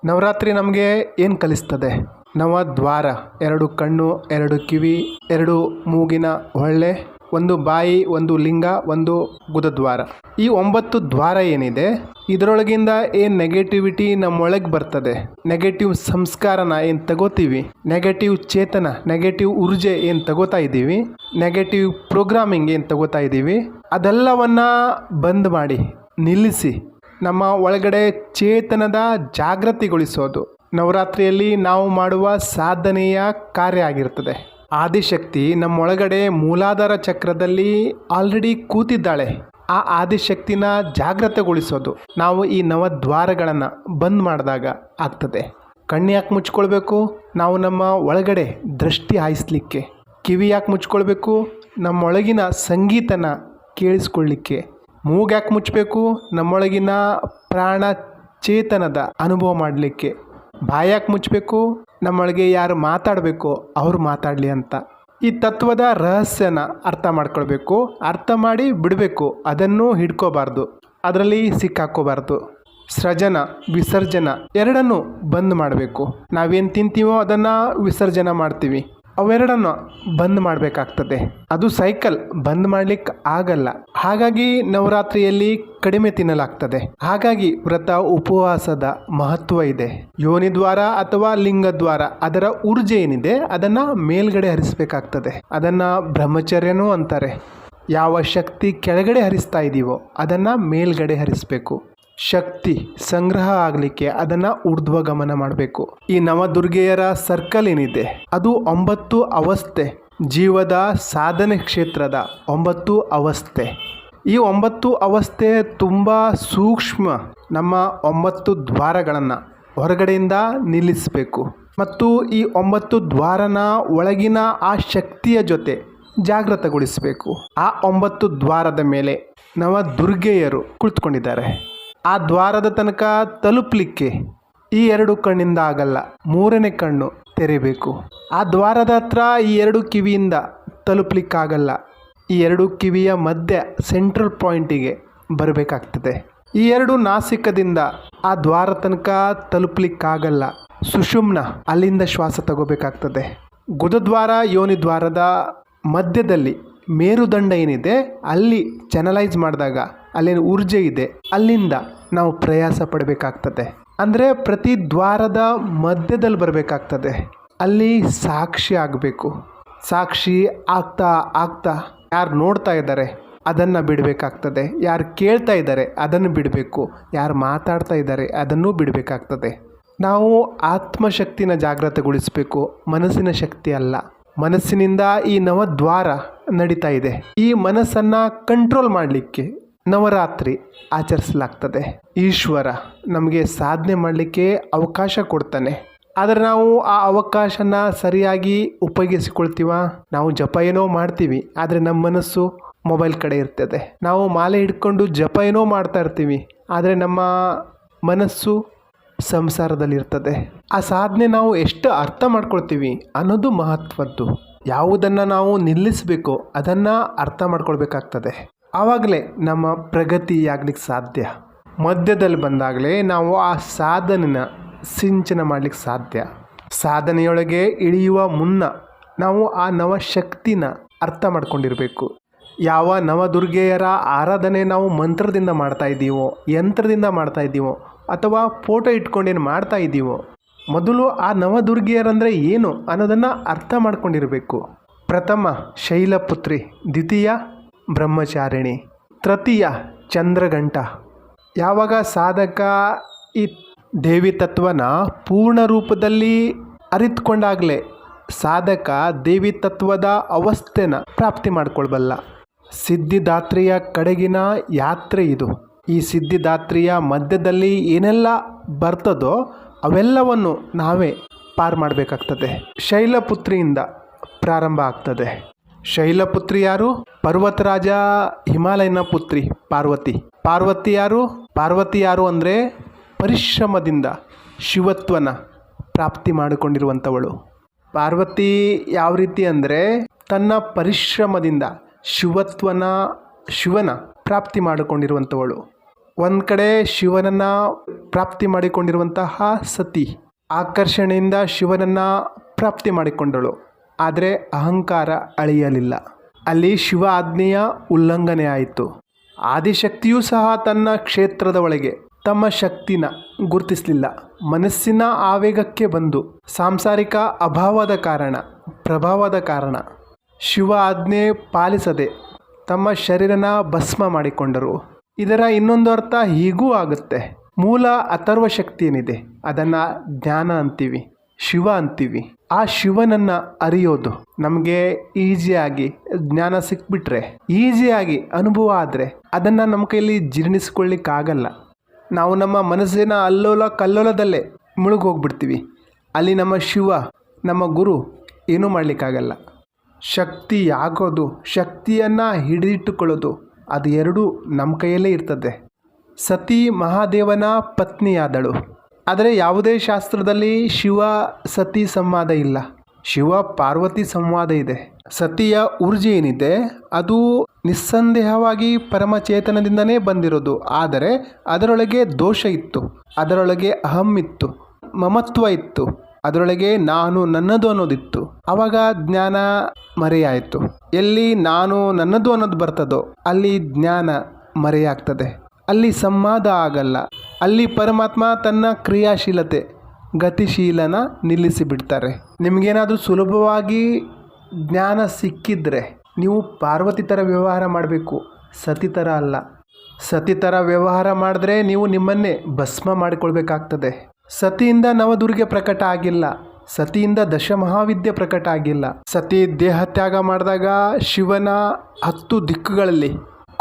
ನವರಾತ್ರಿ ನಮಗೆ ಏನು ಕಲಿಸ್ತದೆ? ನವದ್ವಾರ, 2 ಕಣ್ಣು, 2 ಕಿವಿ, 2 ಮೂಗಿನ ಹೊಳ್ಳೆ, 1 ಬಾಯಿ, 1 ಲಿಂಗ, 1 ಗುದದ್ವಾರ. ಈ 9 ದ್ವಾರ ಏನಿದೆ, ಇದರೊಳಗಿಂದ ಏನು ನೆಗೆಟಿವಿಟಿ ನಮ್ಮೊಳಗೆ ಬರ್ತದೆ, ನೆಗೆಟಿವ್ ಸಂಸ್ಕಾರನ ಏನು ತಗೋತೀವಿ, ನೆಗೆಟಿವ್ ಚೇತನ, ನೆಗೆಟಿವ್ ಊರ್ಜೆ ಏನು ತಗೋತಾ ಇದ್ದೀವಿ, ನೆಗೆಟಿವ್ ಪ್ರೋಗ್ರಾಮಿಂಗ್ ಏನು ತಗೋತಾ ಇದ್ದೀವಿ, ಅದೆಲ್ಲವನ್ನ ಬಂದ್ ಮಾಡಿ ನಿಲ್ಲಿಸಿ ನಮ್ಮ ಒಳಗಡೆ ಚೇತನದ ಜಾಗೃತಿಗೊಳಿಸೋದು ನವರಾತ್ರಿಯಲ್ಲಿ ನಾವು ಮಾಡುವ ಸಾಧನೆಯ ಕಾರ್ಯ ಆಗಿರ್ತದೆ. ಆದಿಶಕ್ತಿ ನಮ್ಮೊಳಗಡೆ ಮೂಲಾಧಾರ ಚಕ್ರದಲ್ಲಿ ಆಲ್ರೆಡಿ ಕೂತಿದ್ದಾಳೆ. ಆ ಆದಿಶಕ್ತಿನ ಜಾಗೃತಗೊಳಿಸೋದು ನಾವು ಈ ನವದ್ವಾರಗಳನ್ನು ಬಂದ್ ಮಾಡಿದಾಗ ಆಗ್ತದೆ. ಕಣ್ಣು ಯಾಕೆ ಮುಚ್ಕೊಳ್ಬೇಕು? ನಾವು ನಮ್ಮ ಒಳಗಡೆ ದೃಷ್ಟಿ ಹಾಯಿಸ್ಲಿಕ್ಕೆ. ಕಿವಿ ಯಾಕೆ ಮುಚ್ಕೊಳ್ಬೇಕು? ನಮ್ಮೊಳಗಿನ ಸಂಗೀತನ ಕೇಳಿಸ್ಕೊಳ್ಳಿಕ್ಕೆ. ಮೂಗು ಯಾಕೆ ಮುಚ್ಚಬೇಕು? ನಮ್ಮೊಳಗಿನ ಪ್ರಾಣ ಚೇತನದ ಅನುಭವ ಮಾಡಲಿಕ್ಕೆ. ಬಾಯಿ ಯಾಕೆ ಮುಚ್ಚಬೇಕು? ನಮ್ಮೊಳಗೆ ಯಾರು ಮಾತಾಡಬೇಕು ಅವ್ರು ಮಾತಾಡಲಿ ಅಂತ. ಈ ತತ್ವದ ರಹಸ್ಯನ ಅರ್ಥ ಮಾಡ್ಕೊಳ್ಬೇಕು, ಅರ್ಥ ಮಾಡಿ ಬಿಡಬೇಕು. ಅದನ್ನು ಹಿಡ್ಕೋಬಾರ್ದು, ಅದರಲ್ಲಿ ಸಿಕ್ಕಾಕೋಬಾರ್ದು. ಸೃಜನ ವಿಸರ್ಜನ ಎರಡನ್ನೂ ಬಂದ್ ಮಾಡಬೇಕು. ನಾವೇನು ತಿಂತೀವೋ ಅದನ್ನು ವಿಸರ್ಜನೆ ಮಾಡ್ತೀವಿ, ಅವೆರಡನ್ನು ಬಂದ್ ಮಾಡಬೇಕಾಗ್ತದೆ. ಅದು ಸೈಕಲ್, ಬಂದ್ ಮಾಡಲಿಕ್ಕೆ ಆಗಲ್ಲ. ಹಾಗಾಗಿ ನವರಾತ್ರಿಯಲ್ಲಿ ಕಡಿಮೆ ತಿನ್ನಲಾಗ್ತದೆ. ಹಾಗಾಗಿ ವ್ರತ ಉಪವಾಸದ ಮಹತ್ವ ಇದೆ. ಯೋನಿದ್ವಾರ ಅಥವಾ ಲಿಂಗದ್ವಾರ, ಅದರ ಊರ್ಜೆ ಏನಿದೆ ಅದನ್ನು ಮೇಲ್ಗಡೆ ಹರಿಸಬೇಕಾಗ್ತದೆ. ಅದನ್ನು ಬ್ರಹ್ಮಚರ್ಯನೂ ಅಂತಾರೆ. ಯಾವ ಶಕ್ತಿ ಕೆಳಗಡೆ ಹರಿಸ್ತಾ ಇದ್ದೀವೋ ಅದನ್ನು ಮೇಲ್ಗಡೆ ಹರಿಸಬೇಕು. ಶಕ್ತಿ ಸಂಗ್ರಹ ಆಗಲಿಕ್ಕೆ ಅದನ್ನು ಊರ್ಧ್ವಗಮನ ಮಾಡಬೇಕು. ಈ ನವದುರ್ಗೆಯರ ಸರ್ಕಲ್ ಏನಿದೆ ಅದು 9 ಅವಸ್ಥೆ, ಜೀವದ ಸಾಧನೆ ಕ್ಷೇತ್ರದ 9 ಅವಸ್ಥೆ. ಈ 9 ಅವಸ್ಥೆ ತುಂಬ ಸೂಕ್ಷ್ಮ. ನಮ್ಮ 9 ದ್ವಾರಗಳನ್ನು ಹೊರಗಡೆಯಿಂದ ನಿಲ್ಲಿಸಬೇಕು ಮತ್ತು ಈ 9 ದ್ವಾರನ ಒಳಗಿನ ಆ ಶಕ್ತಿಯ ಜೊತೆ ಜಾಗೃತಗೊಳಿಸಬೇಕು. ಆ 9 ದ್ವಾರದ ಮೇಲೆ ನವದುರ್ಗೆಯರು ಕುಳಿತುಕೊಂಡಿದ್ದಾರೆ. ಆ ದ್ವಾರದ ತನಕ ತಲುಪಲಿಕ್ಕೆ ಈ 2 ಕಣ್ಣಿಂದ ಆಗಲ್ಲ, 3ನೇ ಕಣ್ಣು ತೆರೆಯಬೇಕು. ಆ ದ್ವಾರದ ಹತ್ರ ಈ 2 ಕಿವಿಯಿಂದ ತಲುಪಲಿಕ್ಕಾಗಲ್ಲ. ಈ 2 ಕಿವಿಯ ಮಧ್ಯೆ ಸೆಂಟ್ರಲ್ ಪಾಯಿಂಟಿಗೆ ಬರಬೇಕಾಗ್ತದೆ. ಈ 2 ನಾಸಿಕದಿಂದ ಆ ದ್ವಾರ ತನಕ ತಲುಪಲಿಕ್ಕಾಗಲ್ಲ. ಸುಷುಮ್ನ, ಅಲ್ಲಿಂದ ಶ್ವಾಸ ತಗೋಬೇಕಾಗ್ತದೆ. ಗುದದ್ವಾರ ಯೋನಿದ್ವಾರದ ಮಧ್ಯದಲ್ಲಿ ಮೇರುದಂಡ ಏನಿದೆ ಅಲ್ಲಿ ಚಾನಲೈಸ್ ಮಾಡಿದಾಗ ಅಲ್ಲೇನು ಊರ್ಜೆ ಇದೆ, ಅಲ್ಲಿಂದ ನಾವು ಪ್ರಯಾಸ ಪಡಬೇಕಾಗ್ತದೆ. ಅಂದರೆ ಪ್ರತಿ ದ್ವಾರದ ಮಧ್ಯದಲ್ಲಿ ಬರಬೇಕಾಗ್ತದೆ. ಅಲ್ಲಿ ಸಾಕ್ಷಿ ಆಗಬೇಕು. ಸಾಕ್ಷಿ ಆಗ್ತಾ ಆಗ್ತಾ ಯಾರು ನೋಡ್ತಾ ಇದ್ದಾರೆ ಅದನ್ನು ಬಿಡಬೇಕಾಗ್ತದೆ, ಯಾರು ಕೇಳ್ತಾ ಇದ್ದಾರೆ ಅದನ್ನು ಬಿಡಬೇಕು, ಯಾರು ಮಾತಾಡ್ತಾ ಇದ್ದಾರೆ ಅದನ್ನೂ ಬಿಡಬೇಕಾಗ್ತದೆ. ನಾವು ಆತ್ಮಶಕ್ತಿನ ಜಾಗೃತಗೊಳಿಸಬೇಕು, ಮನಸ್ಸಿನ ಶಕ್ತಿ ಅಲ್ಲ. ಮನಸ್ಸಿನಿಂದ ಈ ನವದ್ವಾರ ನಡೀತಾ ಇದೆ. ಈ ಮನಸ್ಸನ್ನು ಕಂಟ್ರೋಲ್ ಮಾಡಲಿಕ್ಕೆ ನವರಾತ್ರಿ ಆಚರಿಸಲಾಗ್ತದೆ. ಈಶ್ವರ ನಮಗೆ ಸಾಧನೆ ಮಾಡಲಿಕ್ಕೆ ಅವಕಾಶ ಕೊಡ್ತಾನೆ. ಆದರೆ ನಾವು ಆ ಅವಕಾಶನ ಸರಿಯಾಗಿ ಉಪಯೋಗಿಸಿಕೊಳ್ತೀವ? ನಾವು ಜಪ ಏನೋ ಮಾಡ್ತೀವಿ, ಆದರೆ ನಮ್ಮ ಮನಸ್ಸು ಮೊಬೈಲ್ ಕಡೆ ಇರ್ತದೆ. ನಾವು ಮಾಲೆ ಹಿಡ್ಕೊಂಡು ಜಪ ಏನೋ ಮಾಡ್ತಾ ಇರ್ತೀವಿ, ಆದರೆ ನಮ್ಮ ಮನಸ್ಸು ಸಂಸಾರದಲ್ಲಿರ್ತದೆ. ಆ ಸಾಧನೆ ನಾವು ಎಷ್ಟು ಅರ್ಥ ಮಾಡ್ಕೊಳ್ತೀವಿ ಅನ್ನೋದು ಮಹತ್ವದ್ದು. ಯಾವುದನ್ನು ನಾವು ನಿಲ್ಲಿಸಬೇಕು ಅದನ್ನು ಅರ್ಥ ಮಾಡ್ಕೊಳ್ಬೇಕಾಗ್ತದೆ. ಆವಾಗಲೇ ನಮ್ಮ ಪ್ರಗತಿ ಆಗ್ಲಿಕ್ಕೆ ಸಾಧ್ಯ. ಮಧ್ಯದಲ್ಲಿ ಬಂದಾಗಲೇ ನಾವು ಆ ಸಾಧನೆನ ಸಿಂಚನ ಮಾಡಲಿಕ್ಕೆ ಸಾಧ್ಯ. ಸಾಧನೆಯೊಳಗೆ ಇಳಿಯುವ ಮುನ್ನ ನಾವು ಆ ನವಶಕ್ತಿನ ಅರ್ಥ ಮಾಡ್ಕೊಂಡಿರಬೇಕು. ಯಾವ ನವದುರ್ಗೆಯರ ಆರಾಧನೆ ನಾವು ಮಂತ್ರದಿಂದ ಮಾಡ್ತಾ ಇದ್ದೀವೋ, ಯಂತ್ರದಿಂದ ಮಾಡ್ತಾ ಇದ್ದೀವೋ, ಅಥವಾ ಫೋಟೋ ಇಟ್ಕೊಂಡೇನು ಮಾಡ್ತಾ ಇದ್ದೀವೋ, ಮೊದಲು ಆ ನವದುರ್ಗೆಯರಂದರೆ ಏನು ಅನ್ನೋದನ್ನು ಅರ್ಥ ಮಾಡ್ಕೊಂಡಿರಬೇಕು. ಪ್ರಥಮ ಶೈಲಪುತ್ರಿ, ದ್ವಿತೀಯ ಬ್ರಹ್ಮಚಾರಿಣಿ, ತೃತೀಯ ಚಂದ್ರಘಂಟ. ಯಾವಾಗ ಸಾಧಕ ಈ ದೇವಿ ತತ್ವನ ಪೂರ್ಣ ರೂಪದಲ್ಲಿ ಅರಿತುಕೊಂಡಾಗಲೇ ಸಾಧಕ ದೇವಿ ತತ್ವದ ಅವಸ್ಥೆನ ಪ್ರಾಪ್ತಿ ಮಾಡ್ಕೊಳ್ಬಲ್ಲ. ಸಿದ್ಧಿದಾತ್ರಿಯ ಕಡೆಗಿನ ಯಾತ್ರೆ ಇದು. ಈ ಸಿದ್ಧಿದಾತ್ರಿಯ ಮಧ್ಯದಲ್ಲಿ ಏನೆಲ್ಲ ಬರ್ತದೋ ಅವೆಲ್ಲವನ್ನು ನಾವೇ ಪಾರು ಮಾಡಬೇಕಾಗ್ತದೆ. ಶೈಲಪುತ್ರಿಯಿಂದ ಪ್ರಾರಂಭ ಆಗ್ತದೆ. ಶೈಲಪುತ್ರಿ ಯಾರು? ಪರ್ವತರಾಜ ಹಿಮಾಲಯನ ಪುತ್ರಿ ಪಾರ್ವತಿ. ಪಾರ್ವತಿ ಯಾರು? ಪಾರ್ವತಿ ಯಾರು ಅಂದರೆ ಪರಿಶ್ರಮದಿಂದ ಶಿವತ್ವನ ಪ್ರಾಪ್ತಿ ಮಾಡಿಕೊಂಡಿರುವಂಥವಳು. ಪಾರ್ವತಿ ಯಾವ ರೀತಿ ಅಂದರೆ ತನ್ನ ಪರಿಶ್ರಮದಿಂದ ಶಿವನ ಪ್ರಾಪ್ತಿ ಮಾಡಿಕೊಂಡಿರುವಂಥವಳು. ಒಂದು ಕಡೆ ಶಿವನನ್ನು ಪ್ರಾಪ್ತಿ ಮಾಡಿಕೊಂಡಿರುವಂತಹ ಸತಿ ಆಕರ್ಷಣೆಯಿಂದ ಶಿವನನ್ನು ಪ್ರಾಪ್ತಿ ಮಾಡಿಕೊಂಡಳು. ಆದರೆ ಅಹಂಕಾರ ಅಳಿಯಲಿಲ್ಲ. ಅಲ್ಲಿ ಶಿವ ಆಜ್ಞೆಯ ಉಲ್ಲಂಘನೆ ಆಯಿತು. ಆದಿಶಕ್ತಿಯೂ ಸಹ ತನ್ನ ಕ್ಷೇತ್ರದ ಒಳಗೆ ತಮ್ಮ ಶಕ್ತಿನ ಗುರುತಿಸಲಿಲ್ಲ. ಮನಸ್ಸಿನ ಆವೇಗಕ್ಕೆ ಬಂದು ಸಾಂಸಾರಿಕ ಅಭಾವದ ಕಾರಣ, ಪ್ರಭಾವದ ಕಾರಣ ಶಿವ ಆಜ್ಞೆ ಪಾಲಿಸದೆ ತಮ್ಮ ಶರೀರನ ಭಸ್ಮ ಮಾಡಿಕೊಂಡರು. ಇದರ ಇನ್ನೊಂದು ಅರ್ಥ ಹೀಗೂ ಆಗುತ್ತೆ. ಮೂಲ ಅಥರ್ವ ಶಕ್ತಿ ಏನಿದೆ ಅದನ್ನು ಜ್ಞಾನ ಅಂತೀವಿ, ಶಿವ ಅಂತೀವಿ. ಆ ಶಿವನನ್ನು ಅರಿಯೋದು ನಮಗೆ ಈಸಿಯಾಗಿ ಜ್ಞಾನ ಸಿಕ್ಬಿಟ್ರೆ, ಈಸಿಯಾಗಿ ಅನುಭವ ಆದರೆ ಅದನ್ನು ನಮ್ಮ ಕೈಯಲ್ಲಿ ಜೀರ್ಣಿಸ್ಕೊಳ್ಳಿಕ್ಕಾಗಲ್ಲ. ನಾವು ನಮ್ಮ ಮನಸ್ಸಿನ ಅಲ್ಲೋಲ ಕಲ್ಲೋಲದಲ್ಲೇ ಮುಳುಗೋಗ್ಬಿಡ್ತೀವಿ. ಅಲ್ಲಿ ನಮ್ಮ ಶಿವ, ನಮ್ಮ ಗುರು ಏನೂ ಮಾಡಲಿಕ್ಕಾಗಲ್ಲ. ಶಕ್ತಿ ಆಗೋದು, ಶಕ್ತಿಯನ್ನು ಹಿಡಿದಿಟ್ಟುಕೊಳ್ಳೋದು ಅದು ಎರಡೂ ನಮ್ಮ ಕೈಯಲ್ಲೇ ಇರ್ತದೆ. ಸತಿ ಮಹಾದೇವನ ಪತ್ನಿಯಾದಳು. ಆದರೆ ಯಾವುದೇ ಶಾಸ್ತ್ರದಲ್ಲಿ ಶಿವ ಸತಿ ಸಂವಾದ ಇಲ್ಲ. ಶಿವ ಪಾರ್ವತಿ ಸಂವಾದ ಇದೆ. ಸತಿಯ ಊರ್ಜೆ ಏನಿದೆ ಅದು ನಿಸ್ಸಂದೇಹವಾಗಿ ಪರಮಚೇತನದಿಂದನೇ ಬಂದಿರೋದು. ಆದರೆ ಅದರೊಳಗೆ ದೋಷ ಇತ್ತು, ಅದರೊಳಗೆ ಅಹಂ ಇತ್ತು, ಮಮತ್ವ ಇತ್ತು, ಅದರೊಳಗೆ ನಾನು ನನ್ನದು ಅನ್ನೋದಿತ್ತು. ಆವಾಗ ಜ್ಞಾನ ಮರೆಯಾಯಿತು. ಎಲ್ಲಿ ನಾನು ನನ್ನದು ಅನ್ನೋದು ಬರ್ತದೋ ಅಲ್ಲಿ ಜ್ಞಾನ ಮರೆಯಾಗ್ತದೆ, ಅಲ್ಲಿ ಸಂವಾದ ಆಗಲ್ಲ. ಅಲ್ಲಿ ಪರಮಾತ್ಮ ತನ್ನ ಕ್ರಿಯಾಶೀಲತೆ ಗತಿಶೀಲನ ನಿಲ್ಲಿಸಿ ಬಿಡ್ತಾರೆ. ನಿಮಗೇನಾದರೂ ಸುಲಭವಾಗಿ ಜ್ಞಾನ ಸಿಕ್ಕಿದ್ರೆ ನೀವು ಪಾರ್ವತಿ ಥರ ವ್ಯವಹಾರ ಮಾಡಬೇಕು, ಸತಿ ಥರ ಅಲ್ಲ. ಸತಿ ಥರ ವ್ಯವಹಾರ ಮಾಡಿದ್ರೆ ನೀವು ನಿಮ್ಮನ್ನೇ ಭಸ್ಮ ಮಾಡಿಕೊಳ್ಬೇಕಾಗ್ತದೆ. ಸತಿಯಿಂದ ನವದುರ್ಗೆ ಪ್ರಕಟ ಆಗಿಲ್ಲ, ಸತಿಯಿಂದ ದಶಮಹಾವಿದ್ಯೆ ಪ್ರಕಟ ಆಗಿಲ್ಲ. ಸತಿ ದೇಹತ್ಯಾಗ ಮಾಡಿದಾಗ ಶಿವನ 10 ದಿಕ್ಕುಗಳಲ್ಲಿ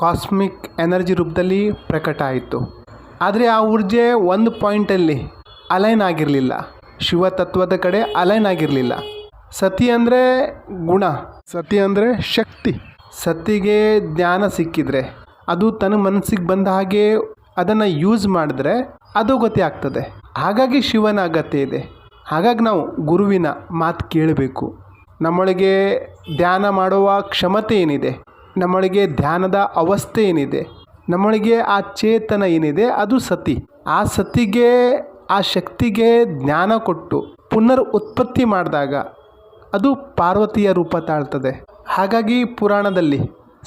ಕಾಸ್ಮಿಕ್ ಎನರ್ಜಿ ರೂಪದಲ್ಲಿ ಪ್ರಕಟ ಆಯಿತು. ಆದರೆ ಆ ಊರ್ಜೆ ಒಂದು ಪಾಯಿಂಟಲ್ಲಿ ಅಲೈನ್ ಆಗಿರಲಿಲ್ಲ, ಶಿವತತ್ವದ ಕಡೆ ಅಲೈನ್ ಆಗಿರಲಿಲ್ಲ. ಸತಿ ಅಂದರೆ ಗುಣ, ಸತಿ ಅಂದರೆ ಶಕ್ತಿ. ಸತಿಗೆ ಜ್ಞಾನ ಸಿಕ್ಕಿದ್ರೆ ಅದು ತನ್ನ ಮನಸ್ಸಿಗೆ ಬಂದ ಹಾಗೆ ಅದನ್ನು ಯೂಸ್ ಮಾಡಿದ್ರೆ ಅದು ಗತಿ ಆಗ್ತದೆ. ಹಾಗಾಗಿ ಶಿವನ ಅಗತ್ಯ ಇದೆ. ಹಾಗಾಗಿ ನಾವು ಗುರುವಿನ ಮಾತು ಕೇಳಬೇಕು. ನಮ್ಮೊಳಗೆ ಧ್ಯಾನ ಮಾಡುವ ಕ್ಷಮತೆ ಏನಿದೆ, ನಮ್ಮೊಳಗೆ ಧ್ಯಾನದ ಅವಸ್ಥೆ ಏನಿದೆ, ನಮ್ಮೊಳಗೆ ಆ ಚೇತನ ಏನಿದೆ ಅದು ಸತಿ. ಆ ಸತಿಗೆ, ಆ ಶಕ್ತಿಗೆ ಜ್ಞಾನ ಕೊಟ್ಟು ಪುನರ್ ಉತ್ಪತ್ತಿ ಮಾಡಿದಾಗ ಅದು ಪಾರ್ವತಿಯ ರೂಪ ತಾಳ್ತದೆ. ಹಾಗಾಗಿ ಪುರಾಣದಲ್ಲಿ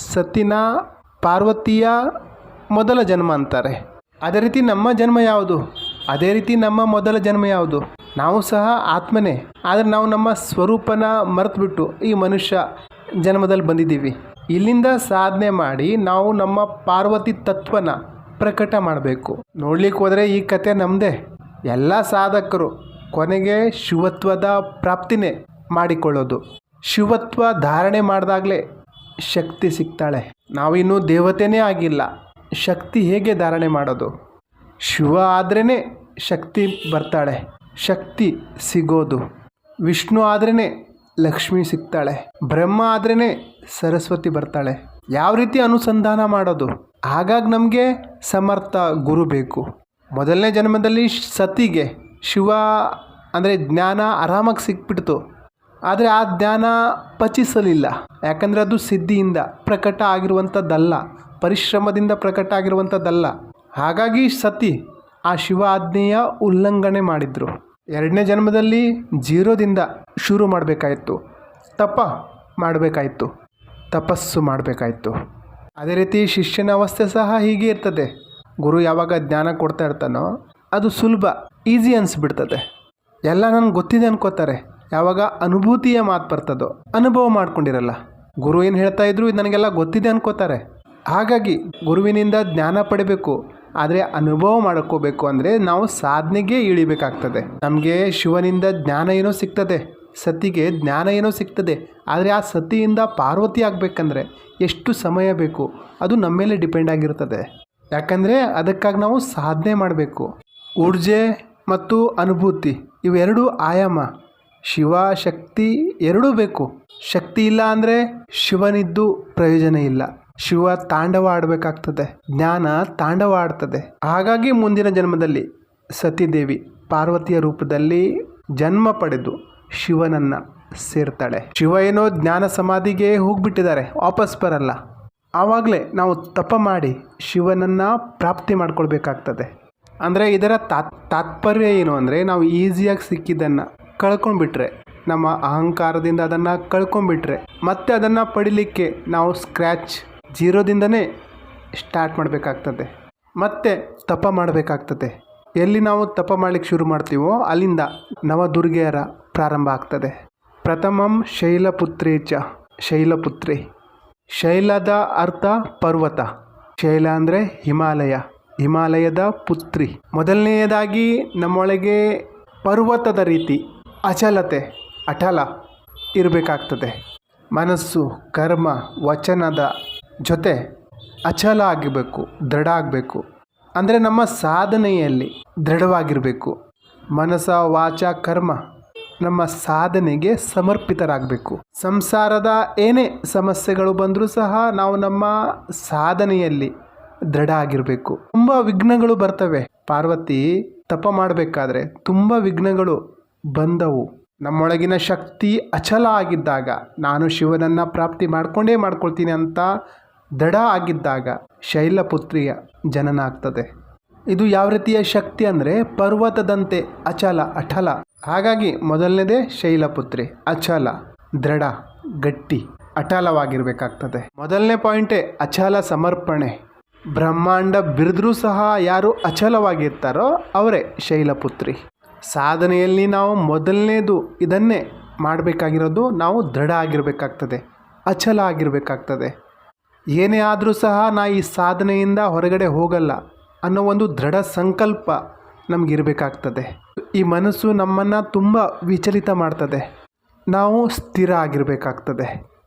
ಸತಿನ ಪಾರ್ವತಿಯ ಮೊದಲ ಜನ್ಮ ಅಂತಾರೆ. ಅದೇ ರೀತಿ ನಮ್ಮ ಜನ್ಮ ಯಾವುದು, ಅದೇ ರೀತಿ ನಮ್ಮ ಮೊದಲ ಜನ್ಮ ಯಾವುದು, ನಾವು ಸಹ ಆತ್ಮನೇ. ಆದರೆ ನಾವು ನಮ್ಮ ಸ್ವರೂಪನ ಮರೆತುಬಿಟ್ಟು ಈ ಮನುಷ್ಯ ಜನ್ಮದಲ್ಲಿ ಬಂದಿದ್ದೀವಿ. ಇಲ್ಲಿಂದ ಸಾಧನೆ ಮಾಡಿ ನಾವು ನಮ್ಮ ಪಾರ್ವತಿ ತತ್ವನ ಪ್ರಕಟ ಮಾಡಬೇಕು. ನೋಡ್ಲಿಕ್ಕೆ ಹೋದರೆ ಈ ಕತೆ ನಮ್ಮದೇ. ಎಲ್ಲ ಸಾಧಕರು ಕೊನೆಗೆ ಶಿವತ್ವದ ಪ್ರಾಪ್ತಿನೇ ಮಾಡಿಕೊಳ್ಳೋದು. ಶಿವತ್ವ ಧಾರಣೆ ಮಾಡಿದಾಗಲೇ ಶಕ್ತಿ ಸಿಗ್ತಾಳೆ. ನಾವಿನ್ನೂ ದೇವತೆನೇ ಆಗಿಲ್ಲ, ಶಕ್ತಿ ಹೇಗೆ ಧಾರಣೆ ಮಾಡೋದು? ಶಿವ ಆದ್ರೇ ಶಕ್ತಿ ಬರ್ತಾಳೆ, ಶಕ್ತಿ ಸಿಗೋದು. ವಿಷ್ಣು ಆದ್ರೇ ಲಕ್ಷ್ಮಿ ಸಿಗ್ತಾಳೆ, ಬ್ರಹ್ಮ ಆದ್ರೇ ಸರಸ್ವತಿ ಬರ್ತಾಳೆ. ಯಾವ ರೀತಿ ಅನುಸಂಧಾನ ಮಾಡೋದು? ಹಾಗಾಗಿ ನಮಗೆ ಸಮರ್ಥ ಗುರು ಬೇಕು. ಮೊದಲನೇ ಜನ್ಮದಲ್ಲಿ ಸತಿಗೆ ಶಿವ ಅಂದರೆ ಜ್ಞಾನ ಆರಾಮಾಗಿ ಸಿಕ್ಬಿಡ್ತು. ಆದರೆ ಆ ಜ್ಞಾನ ಪಚಿಸಲಿಲ್ಲ. ಯಾಕಂದರೆ ಅದು ಸಿದ್ಧಿಯಿಂದ ಪ್ರಕಟ ಆಗಿರುವಂಥದ್ದಲ್ಲ, ಪರಿಶ್ರಮದಿಂದ ಪ್ರಕಟ ಆಗಿರುವಂಥದ್ದಲ್ಲ. ಹಾಗಾಗಿ ಸತಿ ಆ ಶಿವ ಆಜ್ಞೆಯ ಉಲ್ಲಂಘನೆ ಮಾಡಿದರು. ಎರಡನೇ ಜನ್ಮದಲ್ಲಿ ಜೀರೋದಿಂದ ಶುರು ಮಾಡಬೇಕಾಯಿತು, ತಪ ಮಾಡಬೇಕಾಯಿತು, ತಪಸ್ಸು ಮಾಡಬೇಕಾಯಿತು. ಅದೇ ರೀತಿ ಶಿಷ್ಯನ ಅವಸ್ಥೆ ಸಹ ಹೀಗೆ ಇರ್ತದೆ. ಗುರು ಯಾವಾಗ ಜ್ಞಾನ ಕೊಡ್ತಾ ಇರ್ತಾನೋ ಅದು ಸುಲಭ, ಈಸಿ ಅನಿಸ್ಬಿಡ್ತದೆ. ಎಲ್ಲ ನನಗೆ ಗೊತ್ತಿದೆ ಅನ್ಕೋತಾರೆ. ಯಾವಾಗ ಅನುಭೂತಿಯ ಮಾತು ಬರ್ತದೋ ಅನುಭವ ಮಾಡ್ಕೊಂಡಿರಲ್ಲ. ಗುರು ಏನು ಹೇಳ್ತಾ ಇದ್ರು ಇದು ನನಗೆಲ್ಲ ಗೊತ್ತಿದೆ ಅನ್ಕೋತಾರೆ. ಹಾಗಾಗಿ ಗುರುವಿನಿಂದ ಜ್ಞಾನ ಪಡಿಬೇಕು, ಆದರೆ ಅನುಭವ ಮಾಡ್ಕೋಬೇಕು ಅಂದರೆ ನಾವು ಸಾಧನೆಗೆ ಇಳಿಬೇಕಾಗ್ತದೆ. ನಮಗೆ ಶಿವನಿಂದ ಜ್ಞಾನ ಏನೋ ಸಿಗ್ತದೆ, ಸತಿಗೆ ಜ್ಞಾನ ಏನೋ ಸಿಗ್ತದೆ. ಆದರೆ ಆ ಸತಿಯಿಂದ ಪಾರ್ವತಿ ಆಗಬೇಕಂದ್ರೆ ಎಷ್ಟು ಸಮಯ ಬೇಕು ಅದು ನಮ್ಮ ಮೇಲೆ ಡಿಪೆಂಡ್ ಆಗಿರ್ತದೆ. ಯಾಕಂದರೆ ಅದಕ್ಕಾಗಿ ನಾವು ಸಾಧನೆ ಮಾಡಬೇಕು. ಊರ್ಜೆ ಮತ್ತು ಅನುಭೂತಿ ಇವೆರಡೂ ಆಯಾಮ. ಶಿವ ಶಕ್ತಿ ಎರಡೂ ಬೇಕು. ಶಕ್ತಿ ಇಲ್ಲ ಅಂದರೆ ಶಿವನಿದ್ದು ಪ್ರಯೋಜನ ಇಲ್ಲ. ಶಿವ ತಾಂಡವ ಆಡಬೇಕಾಗ್ತದೆ, ಜ್ಞಾನ ತಾಂಡವ ಆಡ್ತದೆ. ಹಾಗಾಗಿ ಮುಂದಿನ ಜನ್ಮದಲ್ಲಿ ಸತಿದೇವಿ ಪಾರ್ವತಿಯ ರೂಪದಲ್ಲಿ ಜನ್ಮ ಪಡೆದು ಶಿವನನ್ನು ಸೇರ್ತಾಳೆ. ಶಿವ ಏನೋ ಜ್ಞಾನ ಸಮಾಧಿಗೆ ಹೋಗ್ಬಿಟ್ಟಿದ್ದಾರೆ, ವಾಪಸ್ ಬರಲ್ಲ. ಆವಾಗಲೇ ನಾವು ತಪ ಮಾಡಿ ಶಿವನನ್ನು ಪ್ರಾಪ್ತಿ ಮಾಡ್ಕೊಳ್ಬೇಕಾಗ್ತದೆ. ಅಂದರೆ ಇದರ ತಾತ್ಪರ್ಯ ಏನು ಅಂದರೆ, ನಾವು ಈಸಿಯಾಗಿ ಸಿಕ್ಕಿದ್ದನ್ನು ಕಳ್ಕೊಂಡ್ಬಿಟ್ರೆ, ನಮ್ಮ ಅಹಂಕಾರದಿಂದ ಅದನ್ನು ಕಳ್ಕೊಂಡ್ಬಿಟ್ರೆ ಮತ್ತೆ ಅದನ್ನು ಪಡಿಲಿಕ್ಕೆ ನಾವು ಸ್ಕ್ರ್ಯಾಚ್ ಜೀರೋದಿಂದನೇ ಸ್ಟಾರ್ಟ್ ಮಾಡಬೇಕಾಗ್ತದೆ. ಮತ್ತೆ ತಪ ಮಾಡಬೇಕಾಗ್ತದೆ. ಎಲ್ಲಿ ನಾವು ತಪ ಮಾಡಲಿಕ್ಕೆ ಶುರು ಮಾಡ್ತೀವೋ ಅಲ್ಲಿಂದ ನವದುರ್ಗೆಯರ ಪ್ರಾರಂಭ ಆಗ್ತದೆ. ಪ್ರಥಮಂ ಶೈಲಪುತ್ರಿ ಚ ಶೈಲಪುತ್ರಿ. ಶೈಲದ ಅರ್ಥ ಪರ್ವತ. ಶೈಲ ಅಂದರೆ ಹಿಮಾಲಯ, ಹಿಮಾಲಯದ ಪುತ್ರಿ. ಮೊದಲನೆಯದಾಗಿ ನಮ್ಮೊಳಗೆ ಪರ್ವತದ ರೀತಿ ಅಚಲತೆ, ಅಟಲ ಇರಬೇಕಾಗ್ತದೆ. ಮನಸ್ಸು, ಕರ್ಮ, ವಚನದ ಜೊತೆ ಅಚಲ ಆಗಬೇಕು, ದೃಢ ಆಗಬೇಕು. ಅಂದರೆ ನಮ್ಮ ಸಾಧನೆಯಲ್ಲಿ ದೃಢವಾಗಿರಬೇಕು. ಮನಸ, ವಾಚ, ಕರ್ಮ ನಮ್ಮ ಸಾಧನೆಗೆ ಸಮರ್ಪಿತರಾಗಬೇಕು. ಸಂಸಾರದ ಏನೇ ಸಮಸ್ಯೆಗಳು ಬಂದರೂ ಸಹ ನಾವು ನಮ್ಮ ಸಾಧನೆಯಲ್ಲಿ ದೃಢ ಆಗಿರಬೇಕು. ತುಂಬ ವಿಘ್ನಗಳು ಬರ್ತವೆ. ಪಾರ್ವತಿ ತಪ ಮಾಡಬೇಕಾದ್ರೆ ತುಂಬ ವಿಘ್ನಗಳು ಬಂದವು. ನಮ್ಮೊಳಗಿನ ಶಕ್ತಿ ಅಚಲ ಆಗಿದ್ದಾಗ, ನಾನು ಶಿವನನ್ನು ಪ್ರಾಪ್ತಿ ಮಾಡ್ಕೊಳ್ತೀನಿ ಅಂತ ದೃಢ ಆಗಿದ್ದಾಗ ಶೈಲಪುತ್ರಿಯ ಜನನ ಆಗ್ತದೆ. ಇದು ಯಾವ ರೀತಿಯ ಶಕ್ತಿ ಅಂದರೆ ಪರ್ವತದಂತೆ ಅಚಲ, ಅಟಲ. ಹಾಗಾಗಿ ಮೊದಲನೇದೇ ಶೈಲಪುತ್ರಿ. ಅಚಲ, ದೃಢ, ಗಟ್ಟಿ, ಅಟಲವಾಗಿರಬೇಕಾಗ್ತದೆ. ಮೊದಲನೇ ಪಾಯಿಂಟೇ ಅಚಲ ಸಮರ್ಪಣೆ. ಬ್ರಹ್ಮಾಂಡ ಬಿರಿದ್ರೂ ಸಹ ಯಾರು ಅಚಲವಾಗಿರ್ತಾರೋ ಅವರೇ ಶೈಲಪುತ್ರಿ. ಸಾಧನೆಯಲ್ಲಿ ನಾವು ಮೊದಲನೇದು ಇದನ್ನೇ ಮಾಡಬೇಕಾಗಿರೋದು. ನಾವು ದೃಢ ಆಗಿರಬೇಕಾಗ್ತದೆ, ಅಚಲ ಆಗಿರಬೇಕಾಗ್ತದೆ. ಏನೇ ಆದರೂ ಸಹ ನಾ ಈ ಸಾಧನೆಯಿಂದ ಹೊರಗಡೆ ಹೋಗಲ್ಲ ಅನ್ನೋ ಒಂದು ದೃಢ ಸಂಕಲ್ಪ ನಮಗಿರಬೇಕಾಗ್ತದೆ. ಈ ಮನಸ್ಸು ನಮ್ಮನ್ನು ತುಂಬ ವಿಚಲಿತ ಮಾಡ್ತದೆ. ನಾವು ಸ್ಥಿರ ಆಗಿರಬೇಕಾಗ್ತದೆ.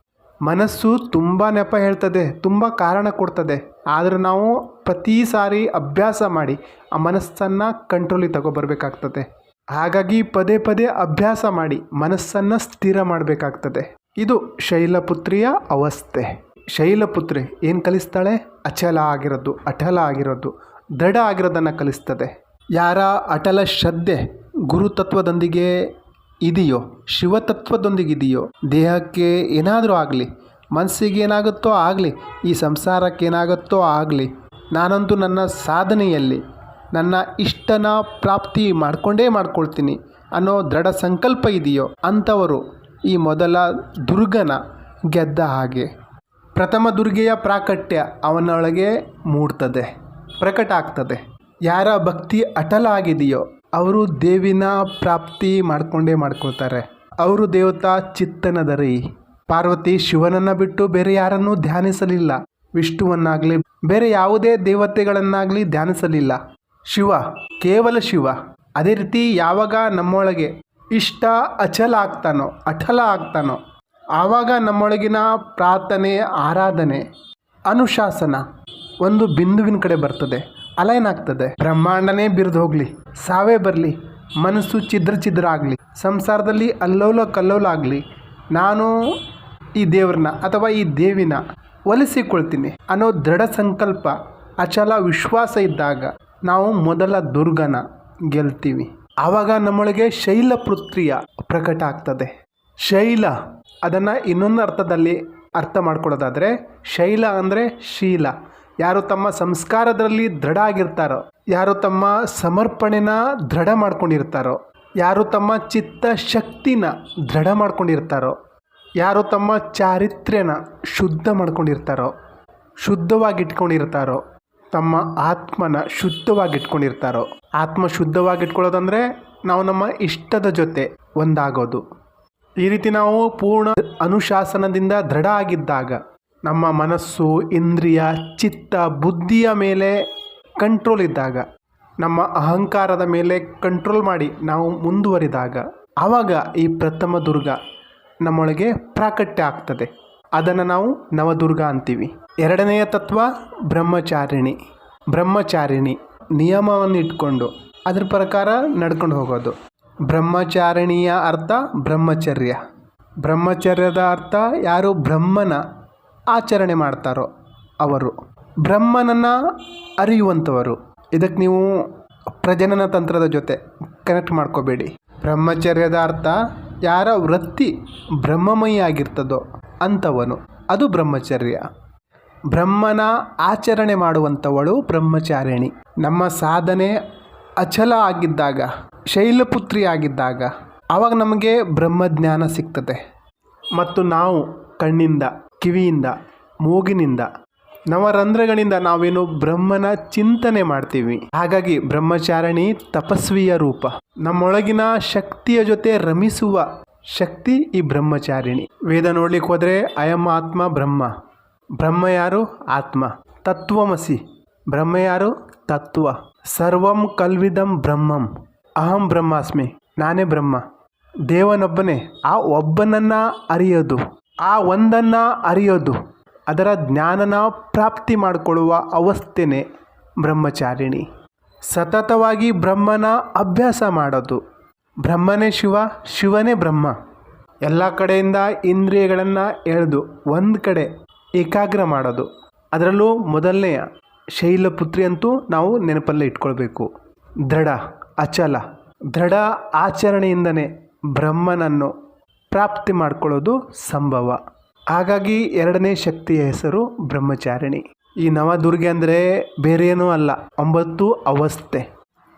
ಮನಸ್ಸು ತುಂಬ ನೆಪ ಹೇಳ್ತದೆ, ತುಂಬ ಕಾರಣ ಕೊಡ್ತದೆ. ಆದರೆ ನಾವು ಪ್ರತಿ ಸಾರಿ ಅಭ್ಯಾಸ ಮಾಡಿ ಆ ಮನಸ್ಸನ್ನು ಕಂಟ್ರೋಲಿಗೆ ತಗೊಬರ್ಬೇಕಾಗ್ತದೆ. ಹಾಗಾಗಿ ಪದೇ ಪದೇ ಅಭ್ಯಾಸ ಮಾಡಿ ಮನಸ್ಸನ್ನು ಸ್ಥಿರ ಮಾಡಬೇಕಾಗ್ತದೆ. ಇದು ಶೈಲಪುತ್ರಿಯ ಅವಸ್ಥೆ. ಶೈಲಪುತ್ರಿ ಏನು ಕಲಿಸ್ತಾಳೆ? ಅಚಲ ಆಗಿರೋದು, ಅಟಲ ಆಗಿರೋದು, ದೃಢ ಆಗಿರೋದನ್ನು ಕಲಿಸ್ತದೆ. ಯಾರ ಅಟಲ ಶ್ರದ್ಧೆ ಗುರುತತ್ವದೊಂದಿಗೆ ಇದೆಯೋ, ಶಿವತತ್ವದೊಂದಿಗಿದೆಯೋ, ದೇಹಕ್ಕೆ ಏನಾದರೂ ಆಗಲಿ, ಮನಸ್ಸಿಗೆ ಏನಾಗುತ್ತೋ ಆಗಲಿ, ಈ ಸಂಸಾರಕ್ಕೆ ಏನಾಗುತ್ತೋ ಆಗಲಿ, ನಾನಂತೂ ನನ್ನ ಸಾಧನೆಯಲ್ಲಿ ನನ್ನ ಇಷ್ಟನ ಪ್ರಾಪ್ತಿ ಮಾಡ್ಕೊಳ್ತೀನಿ ಅನ್ನೋ ದೃಢ ಸಂಕಲ್ಪ ಇದೆಯೋ ಅಂಥವರು ಈ ಮೊದಲ ದುರ್ಗನ ಗೆದ್ದ ಹಾಗೆ. ಪ್ರಥಮ ದುರ್ಗೆಯ ಪ್ರಾಕಟ್ಯ ಅವನೊಳಗೆ ಮೂಡ್ತದೆ, ಪ್ರಕಟ ಆಗ್ತದೆ. ಯಾರ ಭಕ್ತಿ ಅಟಲ ಆಗಿದೆಯೋ ಅವರು ದೇವಿನ ಪ್ರಾಪ್ತಿ ಮಾಡ್ಕೊಳ್ತಾರೆ. ಅವರು ದೇವತಾ ಚಿತ್ತನದರಿ. ಪಾರ್ವತಿ ಶಿವನನ್ನು ಬಿಟ್ಟು ಬೇರೆ ಯಾರನ್ನೂ ಧ್ಯಾನಿಸಲಿಲ್ಲ. ವಿಷ್ಣುವನ್ನಾಗಲಿ ಬೇರೆ ಯಾವುದೇ ದೇವತೆಗಳನ್ನಾಗಲಿ ಧ್ಯಾನಿಸಲಿಲ್ಲ. ಶಿವ, ಕೇವಲ ಶಿವ. ಅದೇ ರೀತಿ ಯಾವಾಗ ನಮ್ಮೊಳಗೆ ಇಷ್ಟ ಅಚಲ ಆಗ್ತಾನೋ, ಅಟಲ ಆಗ್ತಾನೋ, ಆವಾಗ ನಮ್ಮೊಳಗಿನ ಪ್ರಾರ್ಥನೆ, ಆರಾಧನೆ, ಅನುಶಾಸನ ಒಂದು ಬಿಂದುವಿನ ಕಡೆ ಬರ್ತದೆ, ಅಲೈನ್ ಆಗ್ತದೆ. ಬ್ರಹ್ಮಾಂಡನೇ ಬಿರಿದು ಹೋಗಲಿ, ಸಾವೇ ಬರಲಿ, ಮನಸ್ಸು ಛಿದ್ರ ಆಗಲಿ, ಸಂಸಾರದಲ್ಲಿ ಅಲ್ಲೋಲ ಕಲ್ಲೋಲ ಆಗಲಿ, ನಾನು ಈ ದೇವ್ರನ್ನ ಅಥವಾ ಈ ದೇವಿನ ಒಲಿಸಿಕೊಳ್ತೀನಿ ಅನ್ನೋ ದೃಢ ಸಂಕಲ್ಪ, ಅಚಲ ವಿಶ್ವಾಸ ಇದ್ದಾಗ ನಾವು ಮೊದಲ ದುರ್ಗನ ಗೆಲ್ತೀವಿ. ಆವಾಗ ನಮ್ಮೊಳಗೆ ಶೈಲಪುತ್ರಿಯ ಪ್ರಕಟ ಆಗ್ತದೆ. ಶೈಲ ಅದನ್ನು ಇನ್ನೊಂದು ಅರ್ಥದಲ್ಲಿ ಅರ್ಥ ಮಾಡ್ಕೊಳ್ಳೋದಾದರೆ, ಶೈಲ ಅಂದರೆ ಶೀಲ. ಯಾರು ತಮ್ಮ ಸಂಸ್ಕಾರದಲ್ಲಿ ದೃಢ ಆಗಿರ್ತಾರೋ, ಯಾರು ತಮ್ಮ ಸಮರ್ಪಣೆನ ದೃಢ ಮಾಡ್ಕೊಂಡಿರ್ತಾರೋ, ಯಾರು ತಮ್ಮ ಚಿತ್ತ ಶಕ್ತಿನ ದೃಢ ಮಾಡ್ಕೊಂಡಿರ್ತಾರೋ, ಯಾರು ತಮ್ಮ ಚಾರಿತ್ರ್ಯನ ಶುದ್ಧ ಮಾಡ್ಕೊಂಡಿರ್ತಾರೋ, ಶುದ್ಧವಾಗಿಟ್ಕೊಂಡಿರ್ತಾರೋ, ತಮ್ಮ ಆತ್ಮನ ಶುದ್ಧವಾಗಿಟ್ಕೊಂಡಿರ್ತಾರೋ. ಆತ್ಮ ಶುದ್ಧವಾಗಿಟ್ಕೊಳ್ಳೋದಂದರೆ ನಾವು ನಮ್ಮ ಇಷ್ಟದ ಜೊತೆ ಒಂದಾಗೋದು. ಈ ರೀತಿ ನಾವು ಪೂರ್ಣ ಅನುಶಾಸನದಿಂದ ದೃಢ ಆಗಿದ್ದಾಗ ನಮ್ಮ ಮನಸ್ಸು, ಇಂದ್ರಿಯ, ಚಿತ್ತ, ಬುದ್ಧಿಯ ಮೇಲೆ ಕಂಟ್ರೋಲ್ ಇದ್ದಾಗ, ನಮ್ಮ ಅಹಂಕಾರದ ಮೇಲೆ ಕಂಟ್ರೋಲ್ ಮಾಡಿ ನಾವು ಮುಂದುವರಿದಾಗ, ಆವಾಗ ಈ ಪ್ರಥಮ ದುರ್ಗ ನಮ್ಮೊಳಗೆ ಪ್ರಾಕಟ್ಯ ಆಗ್ತದೆ. ಅದನ್ನು ನಾವು ನವದುರ್ಗ ಅಂತೀವಿ. ಎರಡನೆಯ ತತ್ವ ಬ್ರಹ್ಮಚಾರಿಣಿ. ಬ್ರಹ್ಮಚಾರಿಣಿ ನಿಯಮವನ್ನು ಇಟ್ಕೊಂಡು ಅದ್ರ ಪ್ರಕಾರ ನಡ್ಕೊಂಡು ಹೋಗೋದು. ಬ್ರಹ್ಮಚಾರಿಣಿಯ ಅರ್ಥ ಬ್ರಹ್ಮಚರ್ಯ. ಬ್ರಹ್ಮಚರ್ಯದ ಅರ್ಥ ಯಾರು ಬ್ರಹ್ಮನ ಆಚರಣೆ ಮಾಡ್ತಾರೋ ಅವರು, ಬ್ರಹ್ಮನನ್ನು ಅರಿಯುವಂಥವರು. ಇದಕ್ಕೆ ನೀವು ಪ್ರಜನನ ತಂತ್ರದ ಜೊತೆ ಕನೆಕ್ಟ್ ಮಾಡ್ಕೋಬೇಡಿ. ಬ್ರಹ್ಮಚರ್ಯದ ಅರ್ಥ ಯಾರ ವೃತ್ತಿ ಬ್ರಹ್ಮಮಯಿ ಆಗಿರ್ತದೋ ಅಂಥವನು, ಅದು ಬ್ರಹ್ಮಚರ್ಯ. ಬ್ರಹ್ಮನ ಆಚರಣೆ ಮಾಡುವಂಥವಳು ಬ್ರಹ್ಮಚಾರಿಣಿ. ನಮ್ಮ ಸಾಧನೆ ಅಚಲ ಆಗಿದ್ದಾಗ, ಶೈಲಪುತ್ರಿ ಆಗಿದ್ದಾಗ ಆವಾಗ ನಮಗೆ ಬ್ರಹ್ಮಜ್ಞಾನ ಸಿಗ್ತದೆ. ಮತ್ತು ನಾವು ಕಣ್ಣಿಂದ, ಕಿವಿಯಿಂದ, ಮೂಗಿನಿಂದ, ನವರಂಧ್ರಗಳಿಂದ ನಾವೇನು ಬ್ರಹ್ಮನ ಚಿಂತನೆ ಮಾಡ್ತೀವಿ. ಹಾಗಾಗಿ ಬ್ರಹ್ಮಚಾರಿಣಿ ತಪಸ್ವಿಯ ರೂಪ. ನಮ್ಮೊಳಗಿನ ಶಕ್ತಿಯ ಜೊತೆ ರಮಿಸುವ ಶಕ್ತಿ ಈ ಬ್ರಹ್ಮಚಾರಿಣಿ. ವೇದ ನೋಡ್ಲಿಕ್ಕೆ ಹೋದರೆ ಅಯಂ ಆತ್ಮ ಬ್ರಹ್ಮ. ಬ್ರಹ್ಮ ಯಾರು? ಆತ್ಮ. ತತ್ವಮಸಿ. ಬ್ರಹ್ಮ ಯಾರು? ತತ್ವ. ಸರ್ವಂ ಕಲ್ವಿದಂ ಬ್ರಹ್ಮಂ. ಅಹಂ ಬ್ರಹ್ಮಾಸ್ಮಿ. ನಾನೇ ಬ್ರಹ್ಮ. ದೇವನೊಬ್ಬನೇ. ಆ ಒಬ್ಬನನ್ನು ಅರಿಯೋದು, ಆ ಒಂದನ್ನು ಅರಿಯೋದು, ಅದರ ಜ್ಞಾನನ ಪ್ರಾಪ್ತಿ ಮಾಡಿಕೊಳ್ಳುವ ಅವಸ್ಥೆನೇ ಬ್ರಹ್ಮಚಾರಿಣಿ. ಸತತವಾಗಿ ಬ್ರಹ್ಮನ ಅಭ್ಯಾಸ ಮಾಡೋದು. ಬ್ರಹ್ಮನೇ ಶಿವ, ಶಿವನೇ ಬ್ರಹ್ಮ. ಎಲ್ಲ ಕಡೆಯಿಂದ ಇಂದ್ರಿಯಗಳನ್ನು ಎಳೆದು ಒಂದು ಕಡೆ ಏಕಾಗ್ರ ಮಾಡೋದು. ಅದರಲ್ಲೂ ಮೊದಲನೆಯ ಶೈಲಪುತ್ರಿ ಅಂತೂ ನಾವು ನೆನಪಲ್ಲೇ ಇಟ್ಕೊಳ್ಬೇಕು. ದೃಢ, ಅಚಲ, ದೃಢ ಆಚರಣೆಯಿಂದನೇ ಬ್ರಹ್ಮನನ್ನು ಪ್ರಾಪ್ತಿ ಮಾಡಿಕೊಳ್ಳೋದು ಸಂಭವ. ಹಾಗಾಗಿ ಎರಡನೇ ಶಕ್ತಿಯ ಹೆಸರು ಬ್ರಹ್ಮಚಾರಿಣಿ. ಈ ನವದುರ್ಗೆ ಅಂದರೆ ಬೇರೇನೂ ಅಲ್ಲ, 9 ಅವಸ್ಥೆ.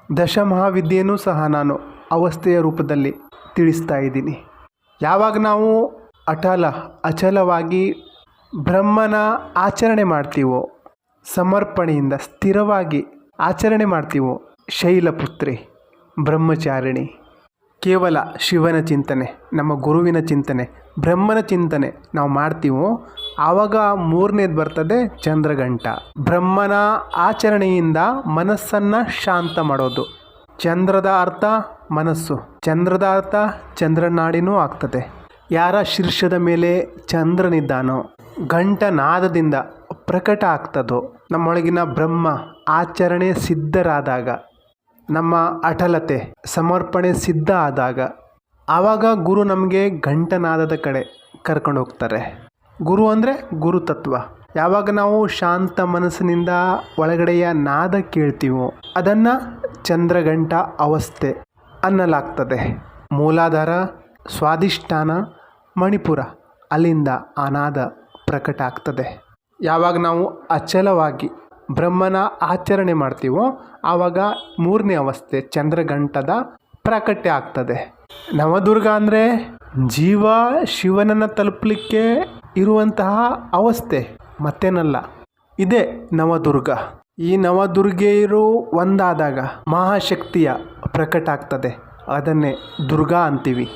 ದಶಮಹಾವಿದ್ಯೆಯೂ ಸಹ ನಾನು ಅವಸ್ಥೆಯ ರೂಪದಲ್ಲಿ ತಿಳಿಸ್ತಾ ಇದ್ದೀನಿ. ಯಾವಾಗ ನಾವು ಅಚಲವಾಗಿ ಬ್ರಹ್ಮನ ಆಚರಣೆ ಮಾಡ್ತೀವೋ, ಸಮರ್ಪಣೆಯಿಂದ ಸ್ಥಿರವಾಗಿ ಆಚರಣೆ ಮಾಡ್ತೀವೋ, ಶೈಲಪುತ್ರಿ, ಬ್ರಹ್ಮಚಾರಿಣಿ. ಕೇವಲ ಶಿವನ ಚಿಂತನೆ, ನಮ್ಮ ಗುರುವಿನ ಚಿಂತನೆ, ಬ್ರಹ್ಮನ ಚಿಂತನೆ ನಾವು ಮಾಡ್ತೀವೋ ಆವಾಗ 3ನೇದು ಬರ್ತದೆ ಚಂದ್ರಘಂಟ. ಬ್ರಹ್ಮನ ಆಚರಣೆಯಿಂದ ಮನಸ್ಸನ್ನು ಶಾಂತ ಮಾಡೋದು. ಚಂದ್ರದ ಅರ್ಥ ಮನಸ್ಸು, ಚಂದ್ರದ ಅರ್ಥ ಚಂದ್ರನಾಡಿನೂ ಆಗ್ತದೆ. ಯಾರ ಶೀರ್ಷದ ಮೇಲೆ ಚಂದ್ರನಿದ್ದಾನೋ ಘಂಟನಾದದಿಂದ ಪ್ರಕಟ ಆಗ್ತದೋ, ನಮ್ಮೊಳಗಿನ ಬ್ರಹ್ಮ ಆಚರಣೆ ಸಿದ್ಧರಾದಾಗ, ನಮ್ಮ ಅಟಲತೆ ಸಮರ್ಪಣೆ ಸಿದ್ಧ ಆದಾಗ ಆವಾಗ ಗುರು ನಮಗೆ ಘಂಟನಾದದ ಕಡೆ ಕರ್ಕೊಂಡು ಹೋಗ್ತಾರೆ. ಗುರು ಅಂದರೆ ಗುರುತತ್ವ. ಯಾವಾಗ ನಾವು ಶಾಂತ ಮನಸ್ಸಿನಿಂದ ಒಳಗಡೆಯ ನಾದ ಕೇಳ್ತೀವೋ ಅದನ್ನು ಚಂದ್ರಘಂಟ ಅವಸ್ಥೆ ಅನ್ನಲಾಗ್ತದೆ. ಮೂಲಾಧಾರ, ಸ್ವಾಧಿಷ್ಠಾನ, ಮಣಿಪುರ, ಅಲ್ಲಿಂದ ಆ ನಾದ ಪ್ರಕಟ ಆಗ್ತದೆ. ಯಾವಾಗ ನಾವು ಅಚಲವಾಗಿ ಬ್ರಹ್ಮನ ಆಚರಣೆ ಮಾಡ್ತೀವೋ ಆವಾಗ 3ನೇ ಅವಸ್ಥೆ ಚಂದ್ರಘಂಟದ ಪ್ರಾಕಟ್ಯ ಆಗ್ತದೆ. ನವದುರ್ಗ ಅಂದರೆ ಜೀವ ಶಿವನನ್ನು ತಲುಪಲಿಕ್ಕೆ ಇರುವಂತಹ ಅವಸ್ಥೆ, ಮತ್ತೇನಲ್ಲ. ಇದೇ ನವದುರ್ಗ. ಈ ನವದುರ್ಗೆಯರು ಒಂದಾದಾಗ ಮಹಾಶಕ್ತಿಯ ಪ್ರಕಟ ಆಗ್ತದೆ. ಅದನ್ನೇ ದುರ್ಗಾ ಅಂತೀವಿ.